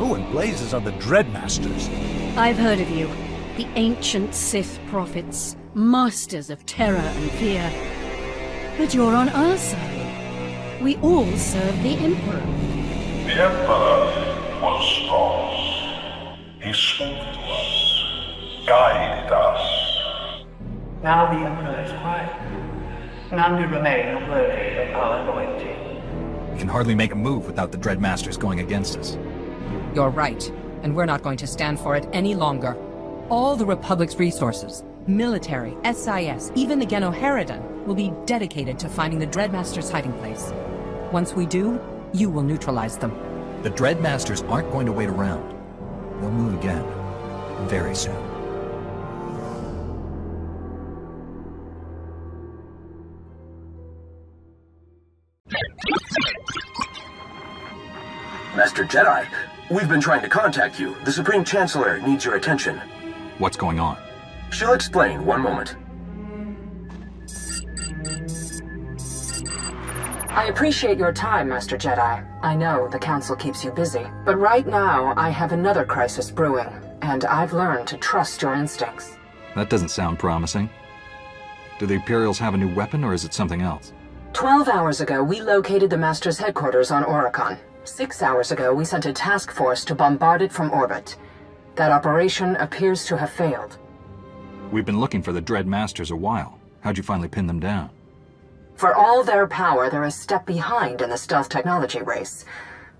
Who in blazes are the Dreadmasters? I've heard of you. The ancient Sith prophets, masters of terror and fear. But you're on our side. We all serve the Emperor. The Emperor was false. He spoke to us, guided us. Now the Emperor is quiet. None do remain worthy of our loyalty. We can hardly make a move without the Dreadmasters going against us. You're right, and we're not going to stand for it any longer. All the Republic's resources, military, SIS, even the Genoharadon, will be dedicated to finding the Dreadmasters' hiding place. Once we do, you will neutralize them. The Dreadmasters aren't going to wait around. They'll move again, very soon. Master Jedi, we've been trying to contact you. The Supreme Chancellor needs your attention. What's going on? She'll explain. One moment. I appreciate your time, Master Jedi. I know the Council keeps you busy. But right now, I have another crisis brewing, and I've learned to trust your instincts. That doesn't sound promising. Do the Imperials have a new weapon, or is it something else? 12 hours ago, we located the Master's headquarters on Oricon. 6 hours ago, we sent a task force to bombard it from orbit. That operation appears to have failed. We've been looking for the Dreadmasters a while. How'd you finally pin them down? For all their power, they're a step behind in the stealth technology race.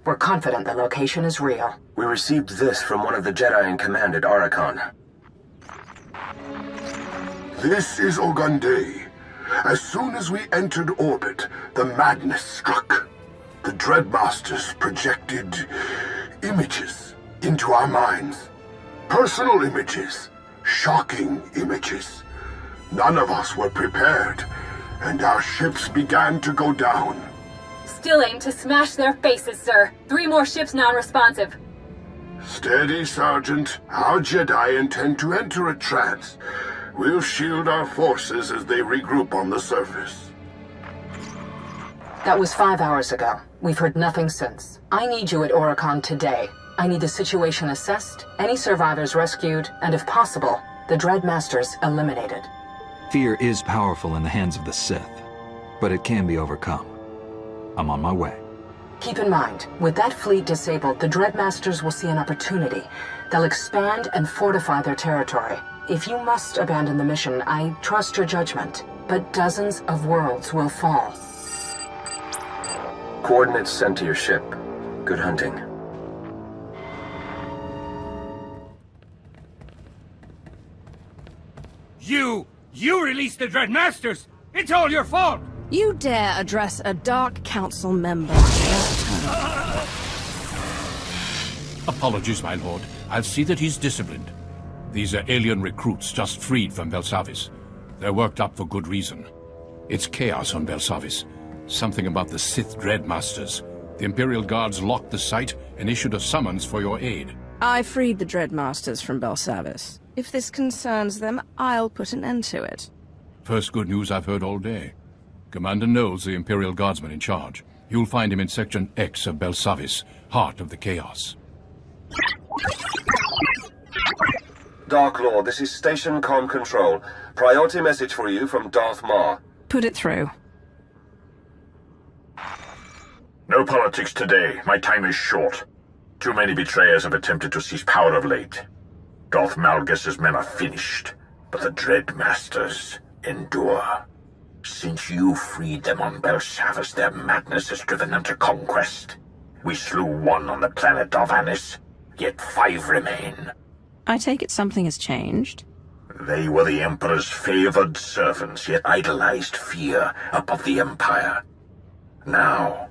We're confident the location is real. We received this from one of the Jedi in command at Oricon. This is Ogundei. As soon as we entered orbit, the madness struck. The Dreadmasters projected images into our minds. Personal images. Shocking images. None of us were prepared, and our ships began to go down. Still aim to smash their faces, sir. 3 more ships non-responsive. Steady, Sergeant. Our Jedi intend to enter a trance. We'll shield our forces as they regroup on the surface. That was 5 hours ago. We've heard nothing since. I need you at Oricon today. I need the situation assessed, any survivors rescued, and if possible, the Dreadmasters eliminated. Fear is powerful in the hands of the Sith, but it can be overcome. I'm on my way. Keep in mind, with that fleet disabled, the Dreadmasters will see an opportunity. They'll expand and fortify their territory. If you must abandon the mission, I trust your judgment, but dozens of worlds will fall. Coordinates sent to your ship. Good hunting. You released the Dreadmasters! It's all your fault! You dare address a Dark Council member Apologies, my lord. I'll see that he's disciplined. These are alien recruits just freed from Belsavis. They're worked up for good reason. It's chaos on Belsavis. Something about the Sith Dreadmasters. The Imperial Guards locked the site and issued a summons for your aid. I freed the Dreadmasters from Belsavis. If this concerns them, I'll put an end to it. First good news I've heard all day. Commander Knowles, the Imperial Guardsman in charge. You'll find him in Section X of Belsavis, heart of the chaos. Dark Lord, this is Station Com Control. Priority message for you from Darth Maul. Put it through. No politics today. My time is short. Too many betrayers have attempted to seize power of late. Darth Malgus's men are finished, but the Dreadmasters endure. Since you freed them on Belsavis, their madness has driven them to conquest. We slew 1 on the planet Darvanis, yet 5 remain. I take it something has changed? They were the Emperor's favored servants, yet idolized fear above the Empire. Now,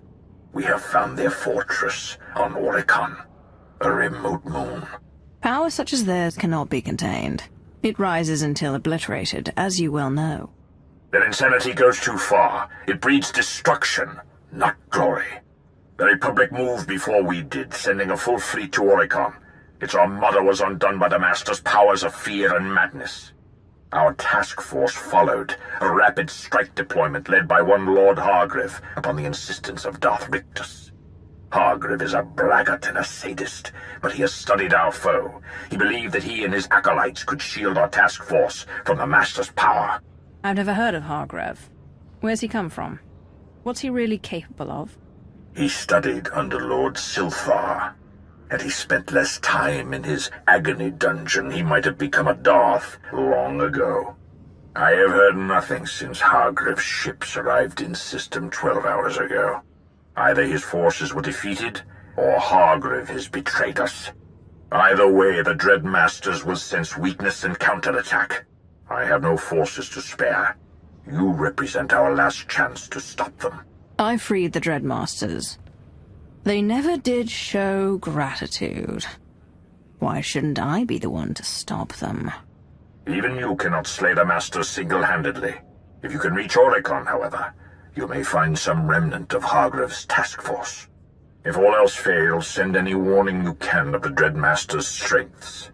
we have found their fortress on Oricon, a remote moon. Power such as theirs cannot be contained. It rises until obliterated, as you well know. Their insanity goes too far. It breeds destruction, not glory. The Republic moved before we did, sending a full fleet to Oricon. Its armada was undone by the Master's powers of fear and madness. Our task force followed, a rapid strike deployment led by one Lord Hargreave upon the insistence of Darth Rictus. Hargreave is a braggart and a sadist, but he has studied our foe. He believed that he and his acolytes could shield our task force from the Master's power. I've never heard of Hargrave. Where's he come from? What's he really capable of? He studied under Lord SWTOR, had he spent less time in his agony dungeon, he might have become a Darth long ago. I have heard nothing since Hargreave's ships arrived in system 12 hours ago. Either his forces were defeated, or Hargreave has betrayed us. Either way, the Dread Masters will sense weakness and counterattack. I have no forces to spare. You represent our last chance to stop them. I freed the Dread Masters. They never did show gratitude. Why shouldn't I be the one to stop them? Even you cannot slay the Masters single-handedly. If you can reach Oricon, however, you may find some remnant of Hargreave's task force. If all else fails, send any warning you can of the Dread Master's strengths.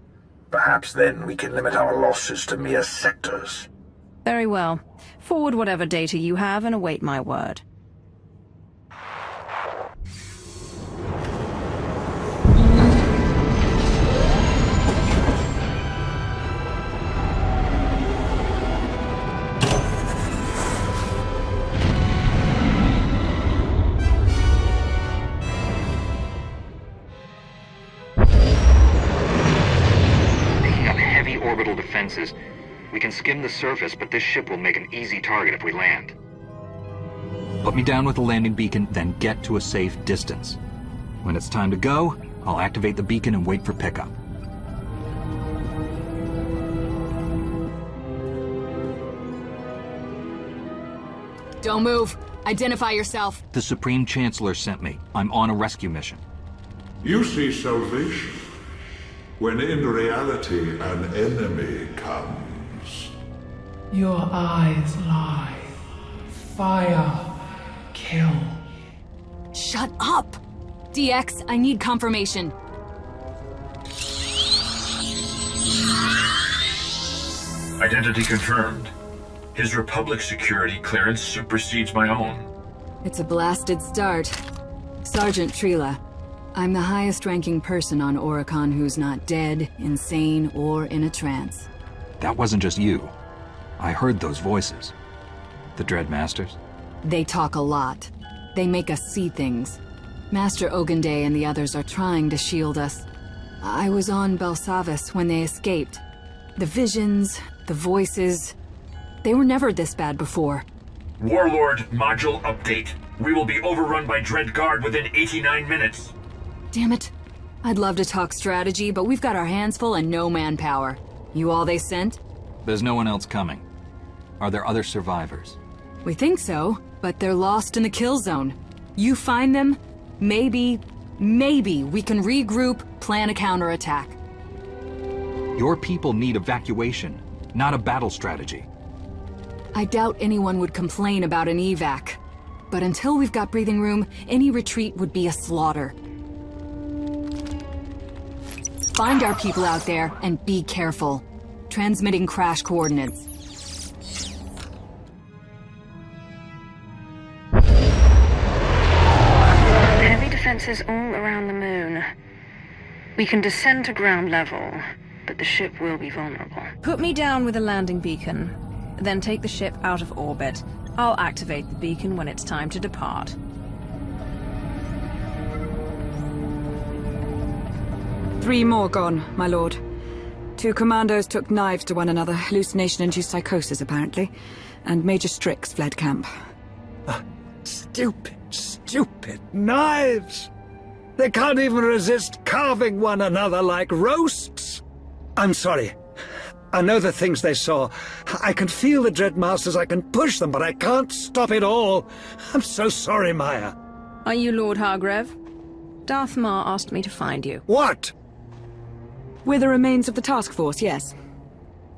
Perhaps then we can limit our losses to mere sectors. Very well. Forward whatever data you have and await my word. Orbital defenses. We can skim the surface, but this ship will make an easy target if we land. Put me down with the landing beacon, then get to a safe distance. When it's time to go, I'll activate the beacon and wait for pickup. Don't move. Identify yourself. The Supreme Chancellor sent me. I'm on a rescue mission. You see salvation when in reality an enemy comes. Your eyes lie. Fire. Kill. Shut up! DX, I need confirmation. Identity confirmed. His Republic security clearance supersedes my own. It's a blasted start. Sergeant Trila. I'm the highest-ranking person on Oricon who's not dead, insane, or in a trance. That wasn't just you. I heard those voices. The Dread Masters? They talk a lot. They make us see things. Master Ogundei and the others are trying to shield us. I was on Belsavis when they escaped. The visions, the voices... They were never this bad before. Warlord module update. We will be overrun by Dread Guard within 89 minutes. Damn it. I'd love to talk strategy, but we've got our hands full and no manpower. You all they sent? There's no one else coming. Are there other survivors? We think so, but they're lost in the kill zone. You find them, maybe we can regroup, plan a counterattack. Your people need evacuation, not a battle strategy. I doubt anyone would complain about an evac. But until we've got breathing room, any retreat would be a slaughter. Find our people out there and be careful. Transmitting crash coordinates. Heavy defenses all around the moon. We can descend to ground level, but the ship will be vulnerable. Put me down with a landing beacon, then take the ship out of orbit. I'll activate the beacon when it's time to depart. Three more gone, my lord. 2 commandos took knives to one another, hallucination-induced psychosis, apparently, and Major Strix fled camp. Stupid knives! They can't even resist carving one another like roasts! I'm sorry. I know the things they saw. I can feel the Dread Masters, I can push them, but I can't stop it all. I'm so sorry, Maya. Are you Lord Hargrave? Darth Mar asked me to find you. What? We're the remains of the task force, yes.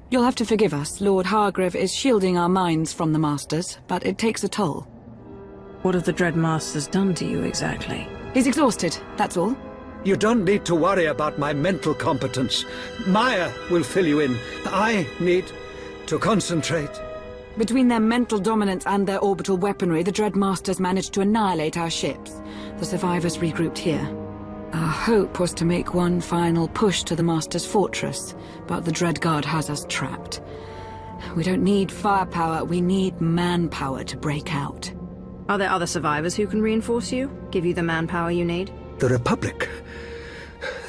You'll have to forgive us. Lord Hargrave is shielding our minds from the Masters, but it takes a toll. What have the Dread Masters done to you exactly? He's exhausted, that's all. You don't need to worry about my mental competence. Maya will fill you in. I need to concentrate. Between their mental dominance and their orbital weaponry, the Dreadmasters managed to annihilate our ships. The survivors regrouped here. Our hope was to make one final push to the Master's fortress, but the Dreadguard has us trapped. We don't need firepower, we need manpower to break out. Are there other survivors who can reinforce you? Give you the manpower you need? The Republic.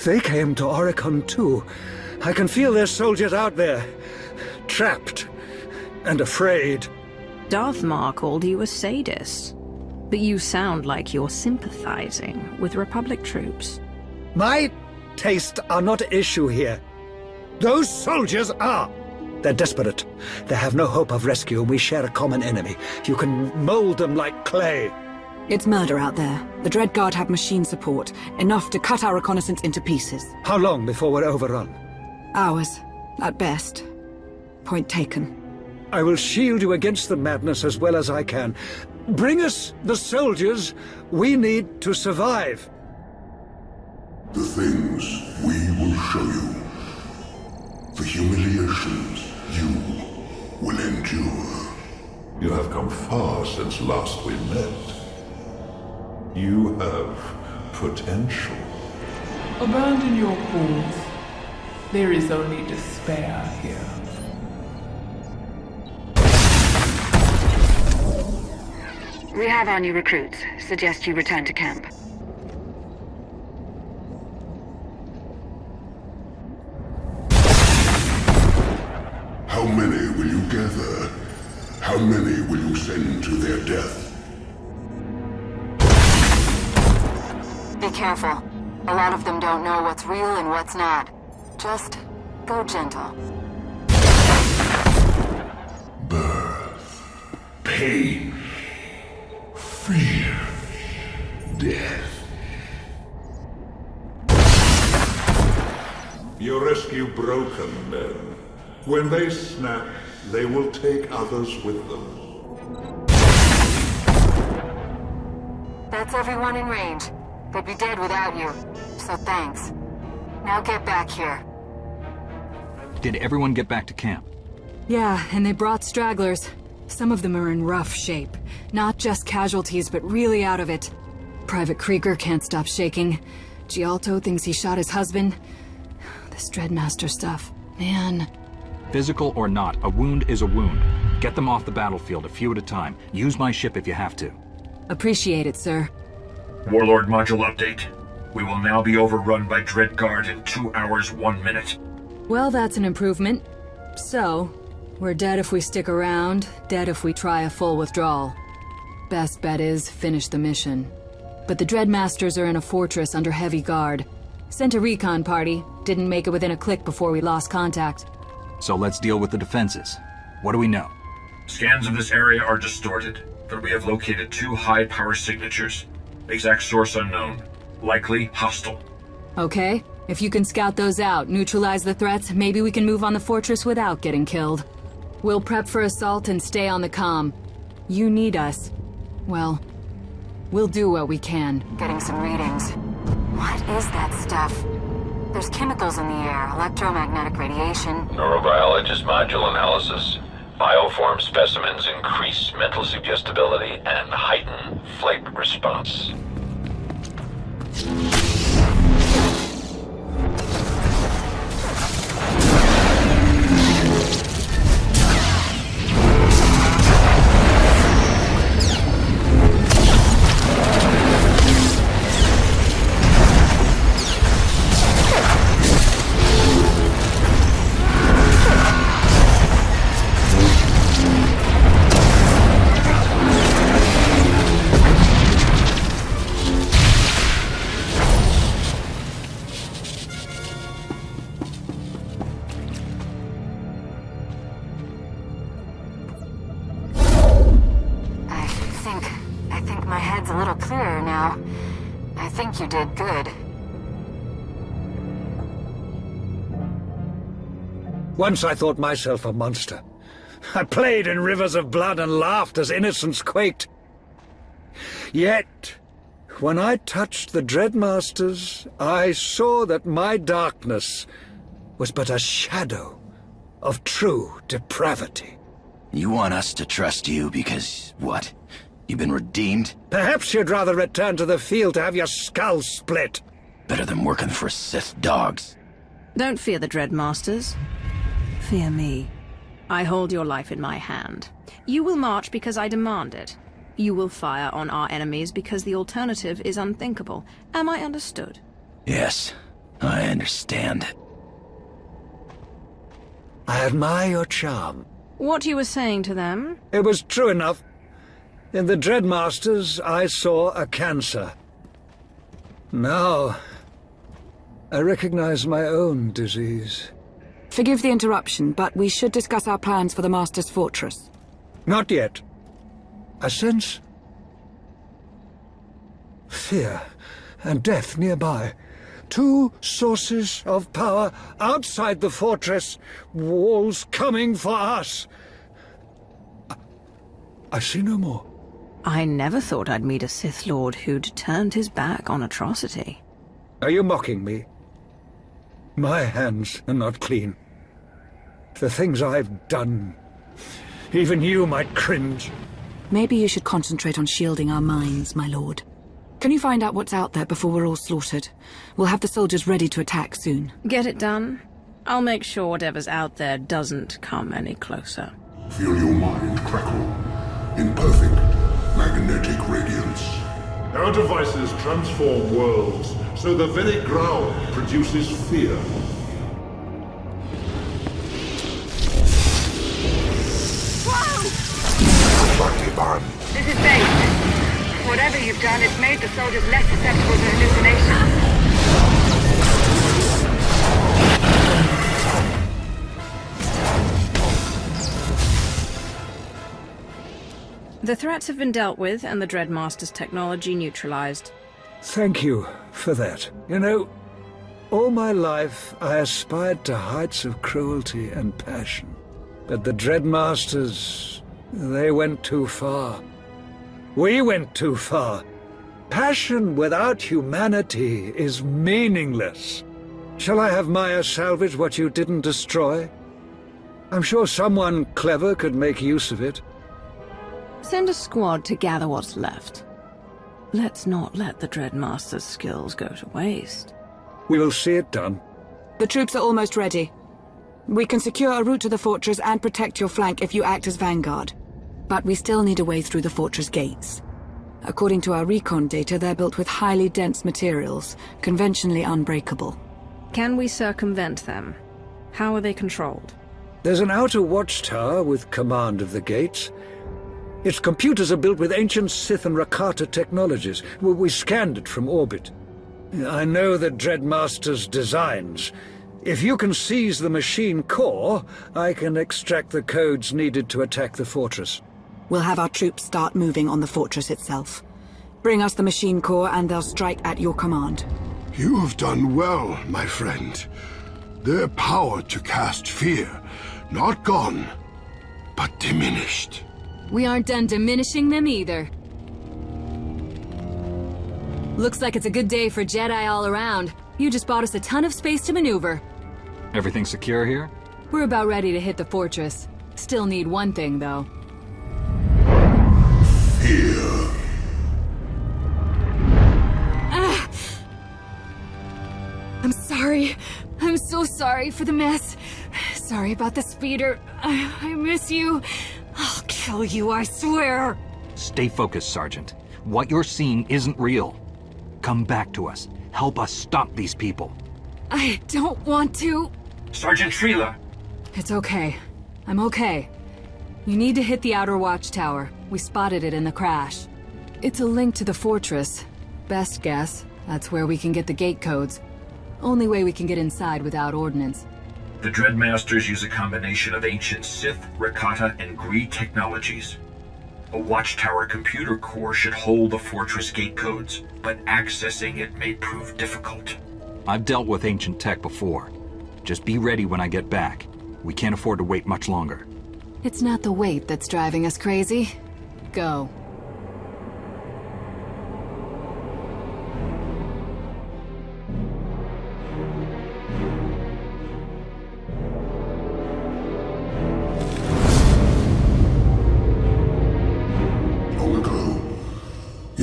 They came to Oricon too. I can feel their soldiers out there, trapped and afraid. Darth Maul called you a sadist. But you sound like you're sympathizing with Republic troops. My tastes are not at issue here. Those soldiers are. They're desperate. They have no hope of rescue, and we share a common enemy. You can mold them like clay. It's murder out there. The Dreadguard have machine support, enough to cut our reconnaissance into pieces. How long before we're overrun? Hours, at best. Point taken. I will shield you against the madness as well as I can. Bring us the soldiers we need to survive. The things we will show you. The humiliations you will endure. You have come far since last we met. You have potential. Abandon your cause. There is only despair here. We have our new recruits. Suggest you return to camp. How many will you gather? How many will you send to their death? Be careful. A lot of them don't know what's real and what's not. Just go gentle. Birth, pain, fear, death. You rescue broken men. When they snap, they will take others with them. That's everyone in range. They'd be dead without you. So thanks. Now get back here. Did everyone get back to camp? Yeah, and they brought stragglers. Some of them are in rough shape. Not just casualties, but really out of it. Private Krieger can't stop shaking. Gialto thinks he shot his husband. This Dreadmaster stuff. Man. Physical or not, a wound is a wound. Get them off the battlefield, a few at a time. Use my ship if you have to. Appreciate it, sir. Warlord module update. We will now be overrun by Dreadguard in 2 hours, 1 minute. Well, that's an improvement. So, we're dead if we stick around, dead if we try a full withdrawal. Best bet is finish the mission. But the Dreadmasters are in a fortress under heavy guard. Sent a recon party, didn't make it within a click before we lost contact. So let's deal with the defenses. What do we know? Scans of this area are distorted, but we have located 2 high-power signatures. Exact source unknown. Likely hostile. Okay, if you can scout those out, neutralize the threats, maybe we can move on the fortress without getting killed. We'll prep for assault and stay on the comm. You need us. Well, we'll do what we can. Getting some readings. What is that stuff? There's chemicals in the air, electromagnetic radiation. Neurobiologist module analysis. Bioform specimens increase mental suggestibility and heighten flake response. I think my head's a little clearer now. I think you did good. Once I thought myself a monster. I played in rivers of blood and laughed as innocence quaked. Yet, when I touched the Dreadmasters, I saw that my darkness was but a shadow of true depravity. You want us to trust you because, what? You've been redeemed? Perhaps you'd rather return to the field to have your skull split. Better than working for Sith dogs. Don't fear the Dreadmasters. Fear me. I hold your life in my hand. You will march because I demand it. You will fire on our enemies because the alternative is unthinkable. Am I understood? Yes, I understand. I admire your charm. What you were saying to them? It was true enough. In the Dreadmasters, I saw a cancer. Now, I recognize my own disease. Forgive the interruption, but we should discuss our plans for the Master's Fortress. Not yet. I sense fear and death nearby. Two sources of power outside the fortress. Walls coming for us. I see no more. I never thought I'd meet a Sith Lord who'd turned his back on atrocity. Are you mocking me? My hands are not clean. The things I've done, even you might cringe. Maybe you should concentrate on shielding our minds, my lord. Can you find out what's out there before we're all slaughtered? We'll have the soldiers ready to attack soon. Get it done. I'll make sure whatever's out there doesn't come any closer. Feel your mind crackle in perfect magnetic radiance. Our devices transform worlds, so the very ground produces fear. This is base. Whatever you've done, it's made the soldiers less susceptible to hallucinations. The threats have been dealt with and the Dreadmaster's technology neutralized. Thank you for that. You know, all my life I aspired to heights of cruelty and passion. But the Dreadmasters, they went too far. We went too far. Passion without humanity is meaningless. Shall I have Maya salvage what you didn't destroy? I'm sure someone clever could make use of it. Send a squad to gather what's left. Let's not let the Dreadmaster's skills go to waste. We will see it done. The troops are almost ready. We can secure a route to the fortress and protect your flank if you act as vanguard. But we still need a way through the fortress gates. According to our recon data, they're built with highly dense materials, conventionally unbreakable. Can we circumvent them? How are they controlled? There's an outer watchtower with command of the gates. Its computers are built with ancient Sith and Rakata technologies. We scanned it from orbit. I know the Dreadmaster's designs. If you can seize the machine core, I can extract the codes needed to attack the fortress. We'll have our troops start moving on the fortress itself. Bring us the machine core and they'll strike at your command. You have done well, my friend. Their power to cast fear, not gone, but diminished. We aren't done diminishing them either. Looks like it's a good day for Jedi all around. You just bought us a ton of space to maneuver. Everything secure here? We're about ready to hit the fortress. Still need one thing, though. Fear. I'm sorry. I'm so sorry for the mess. Sorry about the speeder. I miss you. I'll kill you, I swear. Stay focused, Sergeant. What you're seeing isn't real. Come back to us. Help us stop these people. I don't want to. Sergeant Srila. It's okay. I'm okay. You need to hit the outer watchtower. We spotted it in the crash. It's a link to the fortress. Best guess, that's where we can get the gate codes. Only way we can get inside without ordnance. The Dreadmasters use a combination of ancient Sith, Rakata, and Greed technologies. A watchtower computer core should hold the fortress gate codes, but accessing it may prove difficult. I've dealt with ancient tech before. Just be ready when I get back. We can't afford to wait much longer. It's not the wait that's driving us crazy. Go.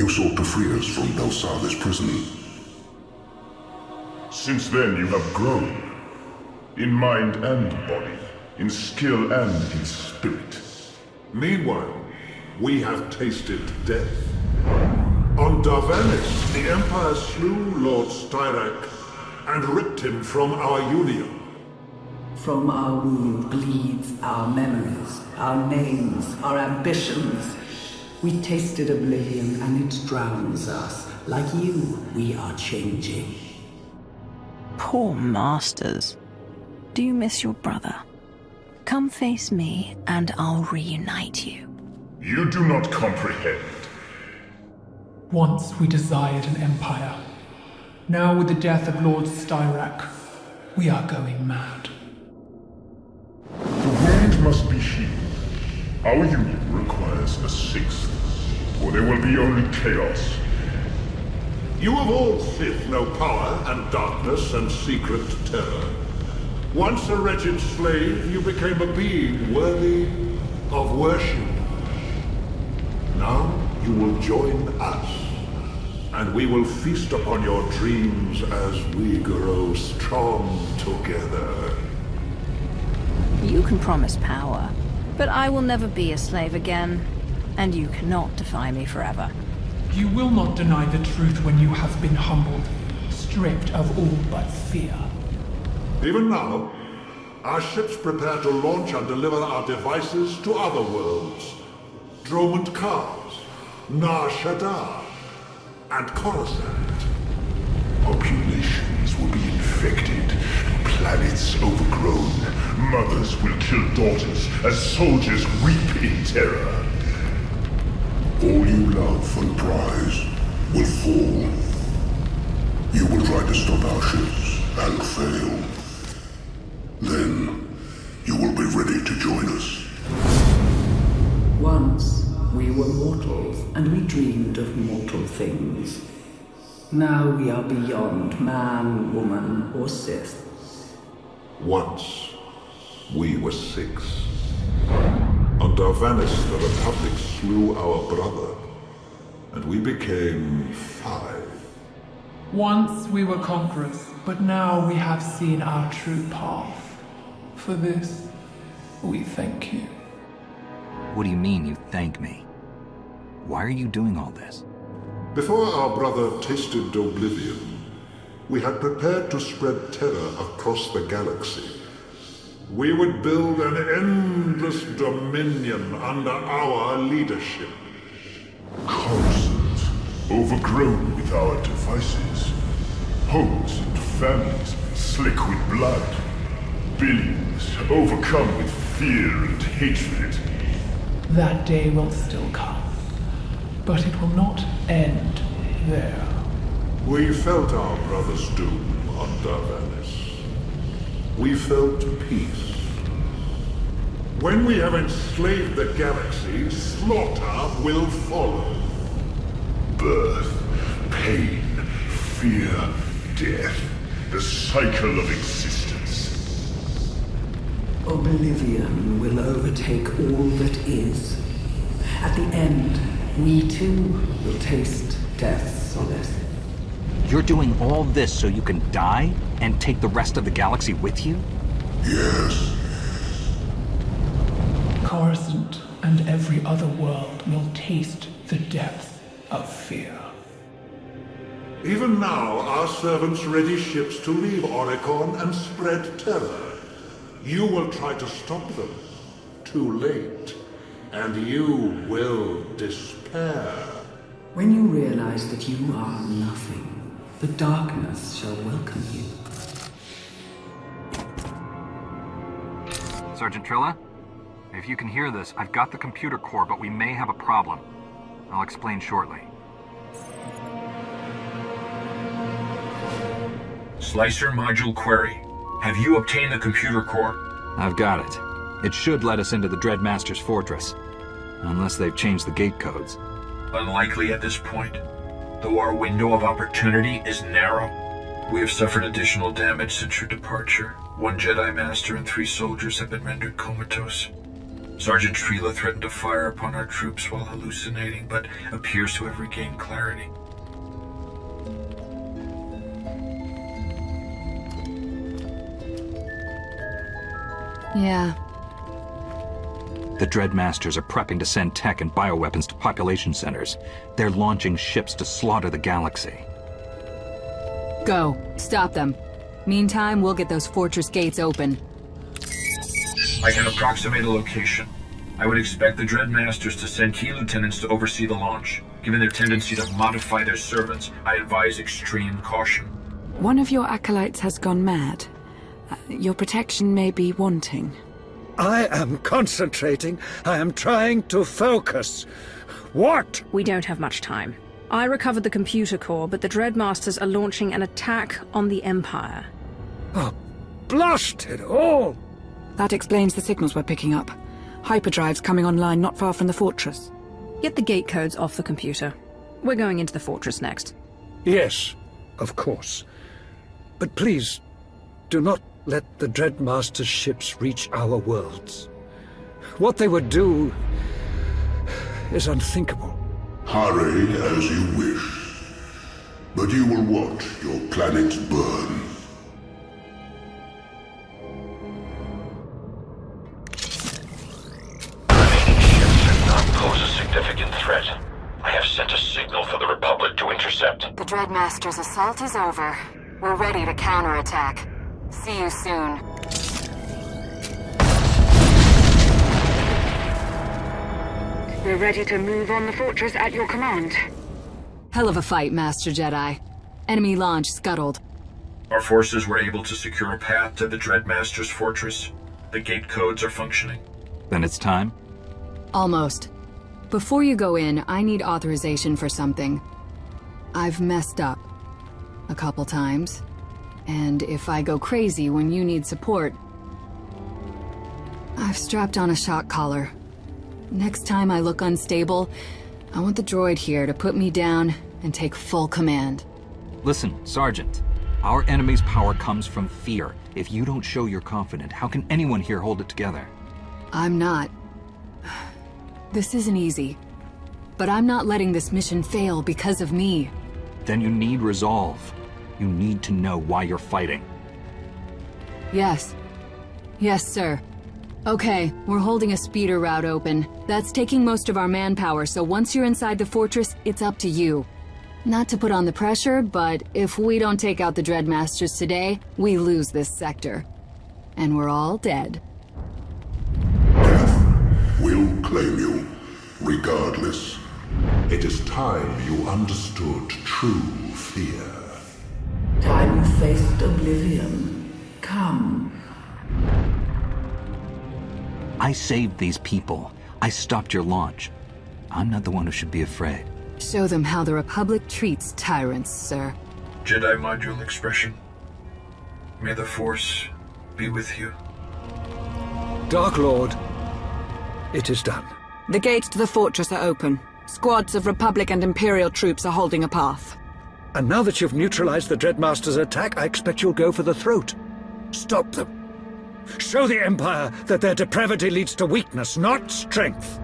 you sought to free us from Belsavis prison. Since then you have grown. In mind and body. In skill and in spirit. Meanwhile, we have tasted death. On Darvanis, the Empire slew Lord Styrak and ripped him from our union. From our wound bleeds our memories, our names, our ambitions. We tasted oblivion and it drowns us. Like you, we are changing. Poor masters. Do you miss your brother? Come face me, and I'll reunite you. You do not comprehend. Once we desired an empire. Now with the death of Lord Styrak, we are going mad. The wound must be healed. Our union requires a sixth, or there will be only chaos. You of all Sith know power and darkness and secret terror. Once a wretched slave, you became a being worthy of worship. Now you will join us, and we will feast upon your dreams as we grow strong together. You can promise power, but I will never be a slave again, and you cannot defy me forever. You will not deny the truth when you have been humbled, stripped of all but fear. Even now, our ships prepare to launch and deliver our devices to other worlds. Dromund Kars, Nar Shaddaa, and Coruscant. Populations will be infected, planets overgrown. Mothers will kill daughters as soldiers weep in terror. All you love and prize will fall. You will try to stop our ships and fail. Then, you will be ready to join us. Once, we were mortals, and we dreamed of mortal things. Now we are beyond man, woman, or Sith. Once, we were 6. On Darvanis, the Republic slew our brother, and we became 5. Once we were conquerors, but now we have seen our true path. For this, we thank you. What do you mean you thank me? Why are you doing all this? Before our brother tasted oblivion, we had prepared to spread terror across the galaxy. We would build an endless dominion under our leadership. Coruscant, overgrown with our devices. Homes and families slick with blood. Billions overcome with fear and hatred. That day will still come, but it will not end there. We felt our brother's doom on Darvanis. We felt peace. When we have enslaved the galaxy, slaughter will follow. Birth, pain, fear, death. The cycle of existence. Oblivion will overtake all that is. At the end, we too will taste death's solace. You're doing all this so you can die and take the rest of the galaxy with you? Yes. Coruscant and every other world will taste the depth of fear. Even now, our servants ready ships to leave Oricon and spread terror. You will try to stop them. Too late. And you will despair. When you realize that you are nothing, the darkness shall welcome you. Sergeant Trilla? If you can hear this, I've got the computer core, but we may have a problem. I'll explain shortly. Slicer module query. Have you obtained the computer core? I've got it. It should let us into the Dreadmaster's fortress. Unless they've changed the gate codes. Unlikely at this point. Though our window of opportunity is narrow. We have suffered additional damage since your departure. 1 Jedi Master and 3 soldiers have been rendered comatose. Sergeant Trela threatened to fire upon our troops while hallucinating, but appears to have regained clarity. Yeah. The Dreadmasters are prepping to send tech and bioweapons to population centers. They're launching ships to slaughter the galaxy. Go. Stop them. Meantime, we'll get those fortress gates open. I can approximate a location. I would expect the Dreadmasters to send key lieutenants to oversee the launch. Given their tendency to modify their servants, I advise extreme caution. One of your acolytes has gone mad. Your protection may be wanting. I am concentrating. I am trying to focus. What? We don't have much time. I recovered the computer core, but the Dreadmasters are launching an attack on the Empire. Oh, blast it all! That explains the signals we're picking up. Hyperdrives coming online not far from the fortress. Get the gate codes off the computer. We're going into the fortress next. Yes, of course. But please, do not let the Dreadmaster's ships reach our worlds. What they would do is unthinkable. Hurry as you wish. But you will watch your planet burn. Pose a significant threat. I have sent a signal for the Republic to intercept. The Dreadmaster's assault is over. We're ready to counterattack. See you soon. We're ready to move on the fortress at your command. Hell of a fight, Master Jedi. Enemy launch scuttled. Our forces were able to secure a path to the Dreadmaster's fortress. The gate codes are functioning. Then it's time? Almost. Before you go in, I need authorization for something. I've messed up. A couple times. And if I go crazy when you need support... I've strapped on a shock collar. Next time I look unstable, I want the droid here to put me down and take full command. Listen, Sergeant. Our enemy's power comes from fear. If you don't show you're confident, how can anyone here hold it together? I'm not. This isn't easy. But I'm not letting this mission fail because of me. Then you need resolve. You need to know why you're fighting. Yes. Yes, sir. Okay, we're holding a speeder route open. That's taking most of our manpower, so once you're inside the fortress, it's up to you. Not to put on the pressure, but if we don't take out the Dreadmasters today, we lose this sector. And we're all dead. Will claim you, regardless. It is time you understood true fear. Time you faced oblivion. Come. I saved these people. I stopped your launch. I'm not the one who should be afraid. Show them how the Republic treats tyrants, sir. Jedi module expression. May the Force be with you. Dark Lord, it is done. The gates to the fortress are open. Squads of Republic and Imperial troops are holding a path. And now that you've neutralized the Dreadmaster's attack, I expect you'll go for the throat. Stop them. Show the Empire that their depravity leads to weakness, not strength.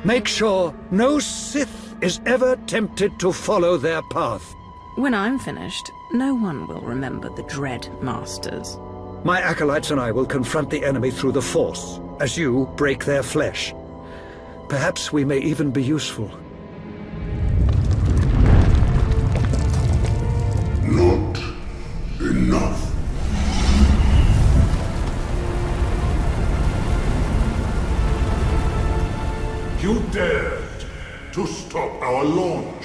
Make sure no Sith is ever tempted to follow their path. When I'm finished, no one will remember the Dreadmasters. My acolytes and I will confront the enemy through the Force, as you break their flesh. Perhaps we may even be useful. Not enough. You dared to stop our launch.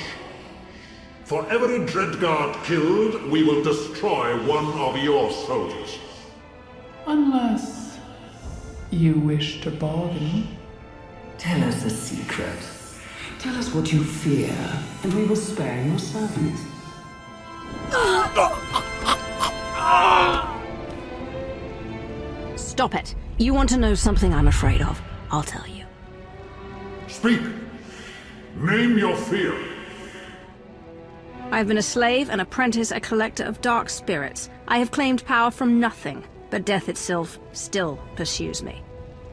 For every Dreadguard killed, we will destroy one of your soldiers. Unless you wish to bargain. Tell us a secret. Tell us what you fear, and we will spare your servant. Stop it. You want to know something I'm afraid of? I'll tell you. Speak. Name your fear. I have been a slave, an apprentice, a collector of dark spirits. I have claimed power from nothing, but death itself still pursues me.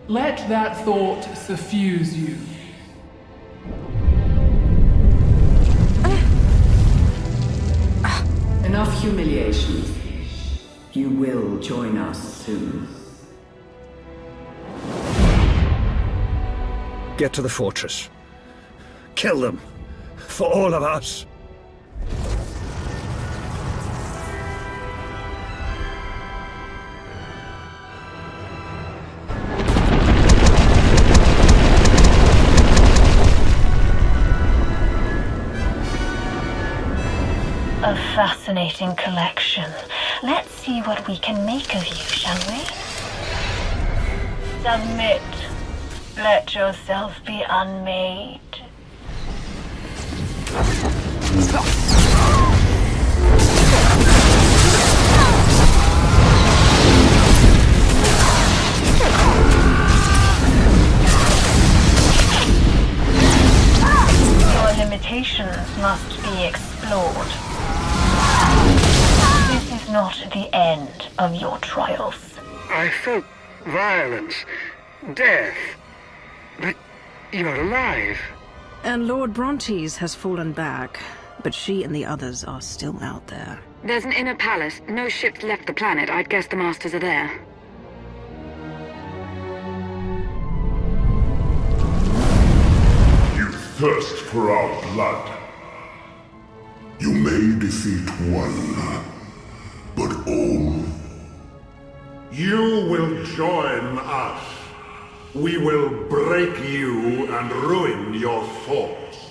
Let that thought suffuse you. Enough humiliation. You will join us soon. Get to the fortress. Kill them. For all of us. A fascinating collection. Let's see what we can make of you, shall we? Submit. Let yourself be unmade. Your limitations must be explored. This is not the end of your trials. I felt violence, death, but you're alive. And Lord Brontes has fallen back, but she and the others are still out there. There's an inner palace. No ships left the planet. I'd guess the Masters are there. You thirst for our blood. You may defeat one, but all. You will join us. We will break you and ruin your thoughts.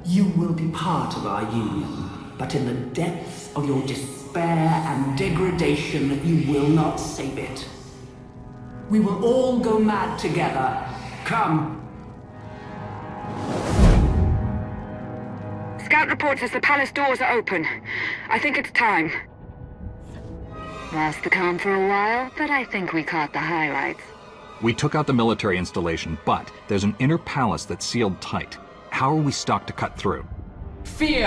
You will be part of our union, but in the depths of your despair and degradation, you will not save it. We will all go mad together. Come. Scout report says the palace doors are open. I think it's time. Lost the calm for a while, but I think we caught the highlights. We took out the military installation, but there's an inner palace that's sealed tight. How are we stocked to cut through? Fear!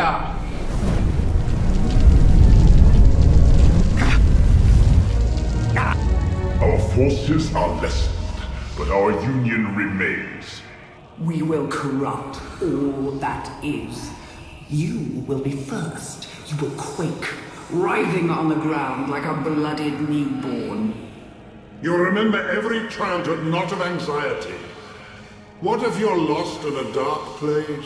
Our forces are lessened, but our union remains. We will corrupt all that is. You will be first. You will quake, writhing on the ground like a blooded newborn. You'll remember every childhood knot of anxiety. What if you're lost in a dark place?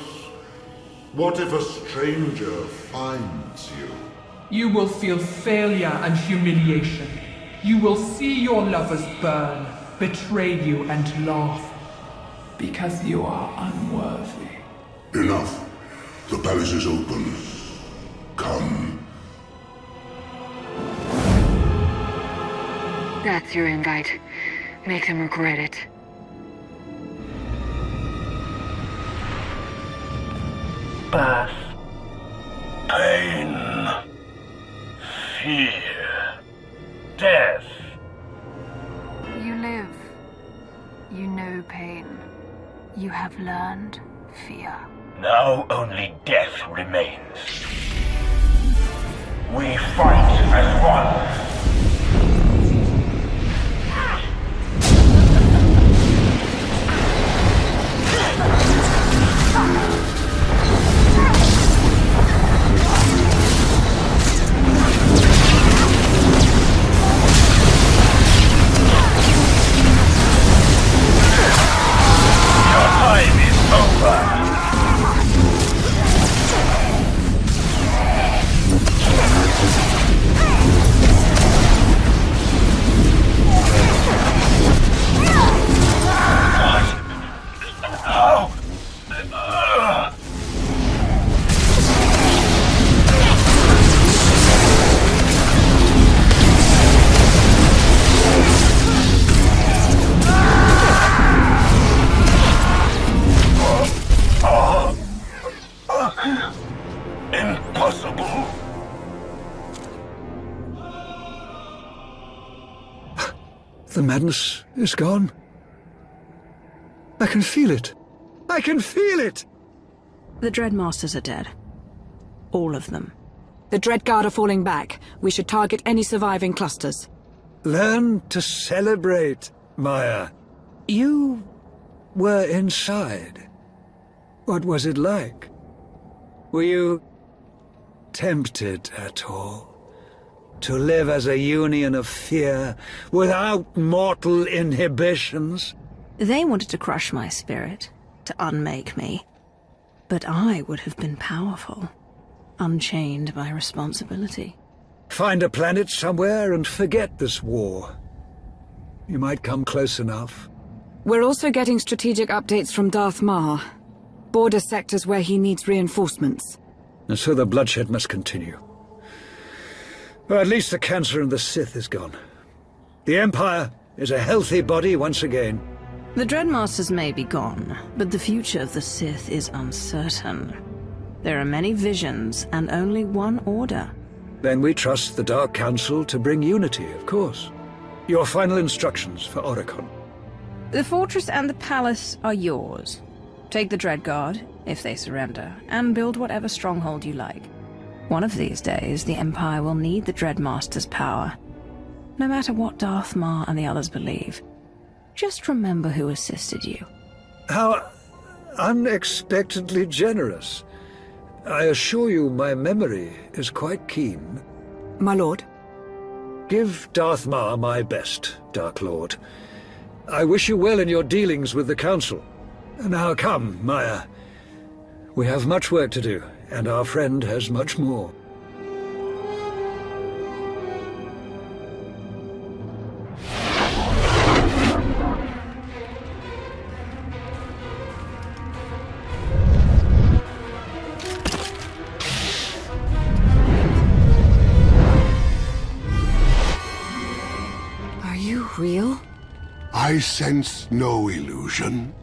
What if a stranger finds you? You will feel failure and humiliation. You will see your lovers burn, betray you and laugh. Because you are unworthy. Enough. The palace is open. Come. That's your invite. Make them regret it. Birth. Pain. Fear. Death. You live. You know pain. You have learned fear. Now only death remains. We fight as one. Impossible. The madness is gone. I can feel it. I can feel it! The Dreadmasters are dead. All of them. The Dreadguard are falling back. We should target any surviving clusters. Learn to celebrate, Maya. You were inside. What was it like? Were you tempted at all? To live as a union of fear, without mortal inhibitions? They wanted to crush my spirit, to unmake me. But I would have been powerful, unchained by responsibility. Find a planet somewhere and forget this war. You might come close enough. We're also getting strategic updates from Darth Mar. Border sectors where he needs reinforcements. And so the bloodshed must continue. Well, at least the cancer and the Sith is gone. The Empire is a healthy body once again. The Dreadmasters may be gone, but the future of the Sith is uncertain. There are many visions and only one order. Then we trust the Dark Council to bring unity, of course. Your final instructions for Oricon. The fortress and the palace are yours. Take the Dreadguard, if they surrender, and build whatever stronghold you like. One of these days, the Empire will need the Dreadmaster's power. No matter what Darth Mar and the others believe, just remember who assisted you. How unexpectedly generous. I assure you my memory is quite keen. My lord? Give Darth Mar my best, Dark Lord. I wish you well in your dealings with the Council. Now come, Maya. We have much work to do, and our friend has much more. Are you real? I sense no illusion.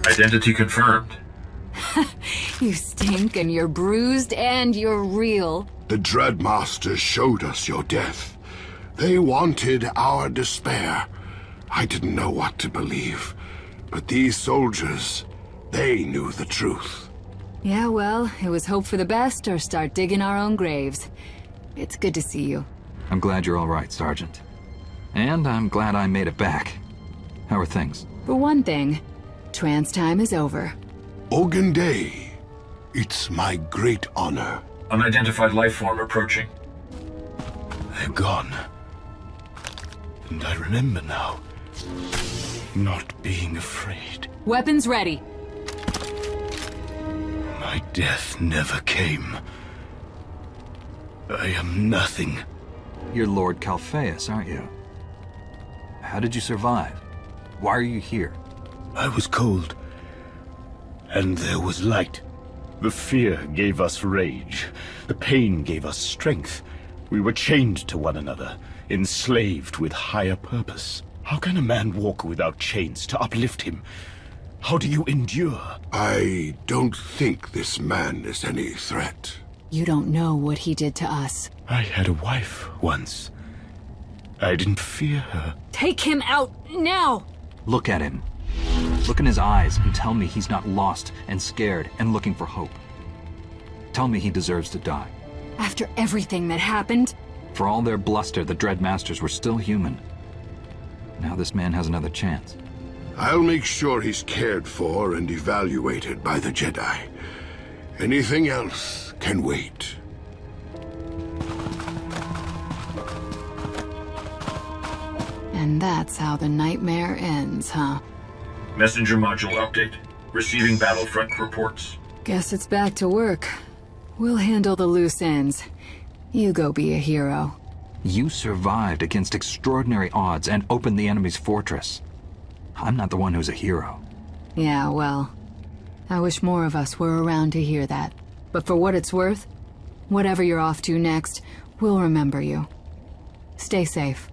Identity confirmed. You stink and you're bruised and you're real. The Dreadmasters showed us your death. They wanted our despair. I didn't know what to believe. But these soldiers, they knew the truth. Yeah, well, it was hope for the best or start digging our own graves. It's good to see you. I'm glad you're all right, Sergeant. And I'm glad I made it back. How are things? For one thing, trance time is over. Ogun Day, it's my great honor. Unidentified life form approaching. They're gone. And I remember now. Not being afraid. Weapons ready. My death never came. I am nothing. You're Lord Calpheus, aren't you? How did you survive? Why are you here? I was cold. And there was light. The fear gave us rage. The pain gave us strength. We were chained to one another, enslaved with higher purpose. How can a man walk without chains to uplift him? How do you endure? I don't think this man is any threat. You don't know what he did to us. I had a wife once. I didn't fear her. Take him out now! Look at him. Look in his eyes and tell me he's not lost and scared and looking for hope. Tell me he deserves to die. After everything that happened? For all their bluster, the Dreadmasters were still human. Now this man has another chance. I'll make sure he's cared for and evaluated by the Jedi. Anything else can wait. And that's how the nightmare ends, huh? Messenger module update. Receiving battlefront reports. Guess it's back to work. We'll handle the loose ends. You go be a hero. You survived against extraordinary odds and opened the enemy's fortress. I'm not the one who's a hero. Yeah, well, I wish more of us were around to hear that. But for what it's worth, whatever you're off to next, we'll remember you. Stay safe.